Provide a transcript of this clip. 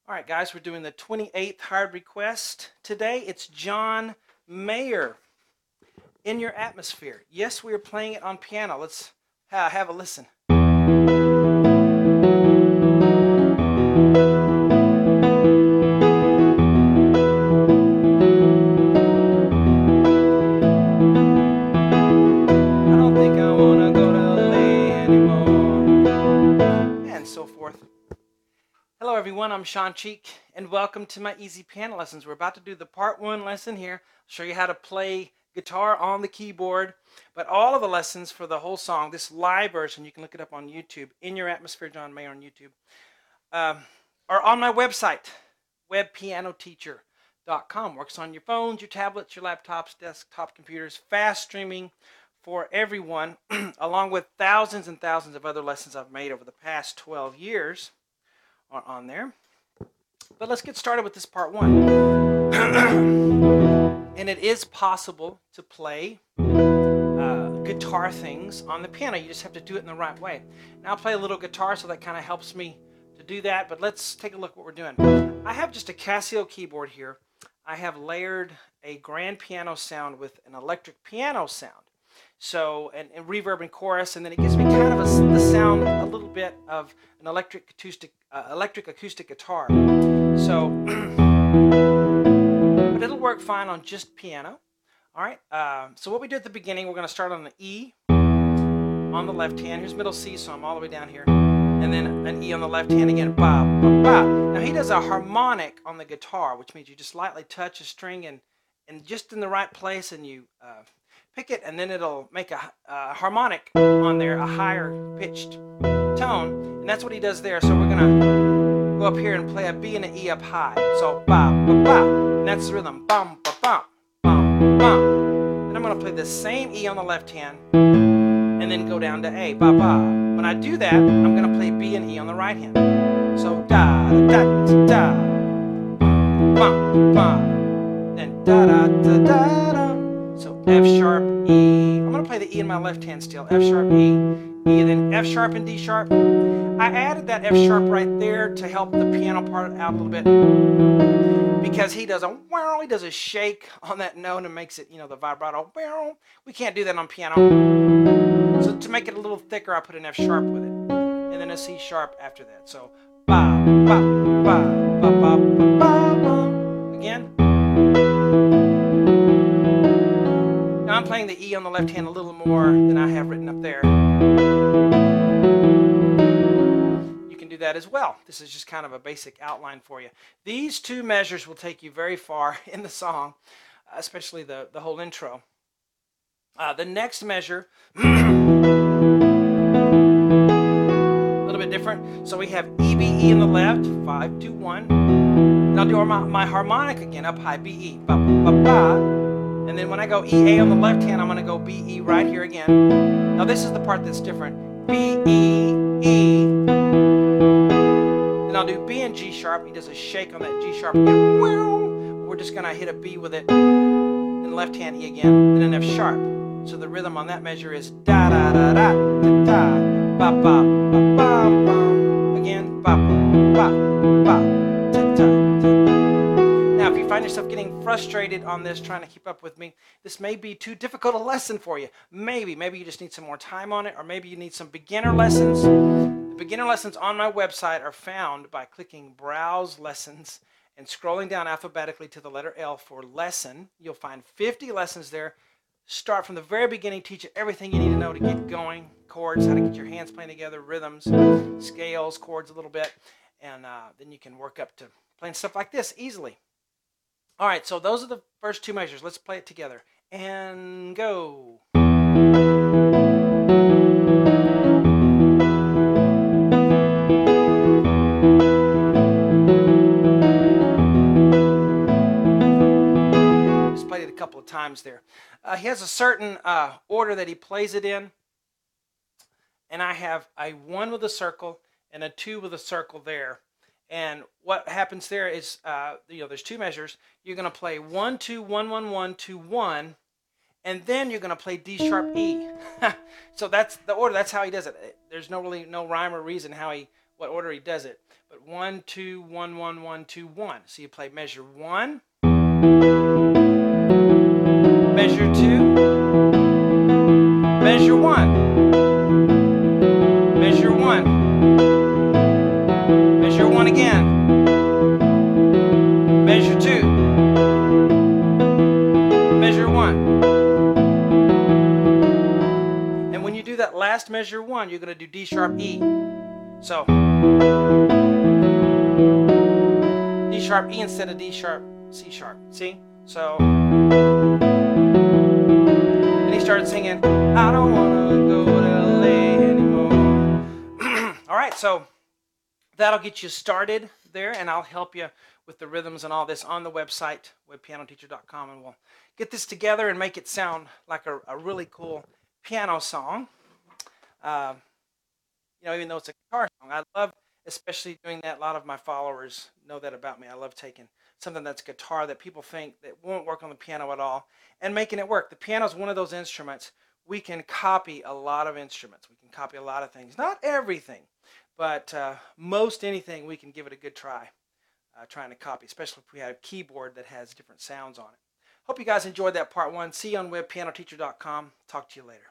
All right, guys, we're doing the 28th hard request today. It's John Mayer, In Your Atmosphere. Yes, we are playing it on piano. Let's have a listen. I don't think I want to go to LA anymore. And so forth. Hello everyone, I'm Sean Cheek, and welcome to my easy piano lessons. We're about to do the part 1 lesson here. I'll show you how to play guitar on the keyboard, but all of the lessons for the whole song, this live version, you can look it up on YouTube, In Your Atmosphere, John Mayer on YouTube, are on my website, webpianoteacher.com. Works on your phones, your tablets, your laptops, desktop computers, fast streaming for everyone, along with thousands and thousands of other lessons I've made over the past 12 years. Are on there. But let's get started with this part 1. And it is possible to play guitar things on the piano. You just have to do it in the right way. Now I'll play a little guitar, so that kind of helps me to do that. But let's take a look at what we're doing. I have just a Casio keyboard here. I have layered a grand piano sound with an electric piano sound. So, and reverb and chorus, and then it gives me kind of the sound, a little bit of an electric acoustic guitar. So, but it'll work fine on just piano. All right. So what we do at the beginning, we're going to start on the E on the left hand. Here's middle C, so I'm all the way down here, and then an E on the left hand again. Ba ba ba. Now he does a harmonic on the guitar, which means you just lightly touch a string and just in the right place, and you pick it, and then it'll make a harmonic on there, a higher pitched tone, and that's what he does there. So we're gonna go up here and play a B and an E up high. So ba ba ba, and that's the rhythm. Bum ba bum bum bum. And I'm gonna play the same E on the left hand, and then go down to A ba ba. When I do that, I'm gonna play B and E on the right hand. So da da da da, bum bum, then da da da da da. So F sharp, E. I'm going to play the E in my left hand still. F sharp, E, E, then F sharp and D sharp. I added that F sharp right there to help the piano part out a little bit, because he does a wow, he does a shake on that note and makes it, the vibrato. Wow. We can't do that on piano. So to make it a little thicker, I put an F sharp with it, and then a C sharp after that. So ba ba ba ba ba ba ba. Again. I'm playing the E on the left hand a little more than I have written up there. You can do that as well. This is just kind of a basic outline for you. These two measures will take you very far in the song, especially the whole intro. The next measure, a little bit different. So we have E, B, E on the left, 5, 2, 1. And I'll do my harmonic again, up high, B, E, ba, ba, ba. And then when I go E, A on the left hand, I'm going to go B, E right here again. Now this is the part that's different. B, E, E. Then I'll do B and G sharp. He does a shake on that G sharp again. We're just going to hit a B with it. Then left hand E again. Then an F sharp. So the rhythm on that measure is da da da da da da ba ba ba ba ba. Again, ba ba ba ba da da. Now, if you find yourself getting frustrated on this, trying to keep up with me, this may be too difficult a lesson for you. Maybe you just need some more time on it, or maybe you need some beginner lessons. The beginner lessons on my website are found by clicking Browse Lessons and scrolling down alphabetically to the letter L for lesson. You'll find 50 lessons there. Start from the very beginning, teach you everything you need to know to get going. Chords, how to get your hands playing together, rhythms, scales, chords a little bit, and then you can work up to playing stuff like this easily. All right, so those are the first two measures. Let's play it together. And go. Just played it a couple of times there. He has a certain order that he plays it in. And I have a 1 with a circle and a 2 with a circle there. And what happens there is, there's two measures. You're going to play 1, 2, 1, 1, 1, 2, 1, and then you're going to play D sharp E. So that's the order. That's how he does it. There's no rhyme or reason what order he does it. but 1, 2, 1, 1, 1, 2, 1. So you play measure 1, measure 2, measure 1, measure 1, measure 1 again, measure 2, measure 1. And when you do that last measure 1, you're going to do D sharp E. So D sharp E instead of D sharp C sharp. See? So, and he started singing, I don't want to go to LA anymore. All right, so that'll get you started there, and I'll help you with the rhythms and all this on the website, webpianoteacher.com, and we'll get this together and make it sound like a really cool piano song. You know, even though it's a guitar song, I love especially doing that. A lot of my followers know that about me. I love taking something that's guitar that people think that won't work on the piano at all and making it work. The piano is one of those instruments. We can copy a lot of instruments. We can copy a lot of things. Not everything, but most anything we can give it a good try trying to copy, especially if we have a keyboard that has different sounds on it. Hope you guys enjoyed that part 1. See you on webpianoteacher.com. Talk to you later.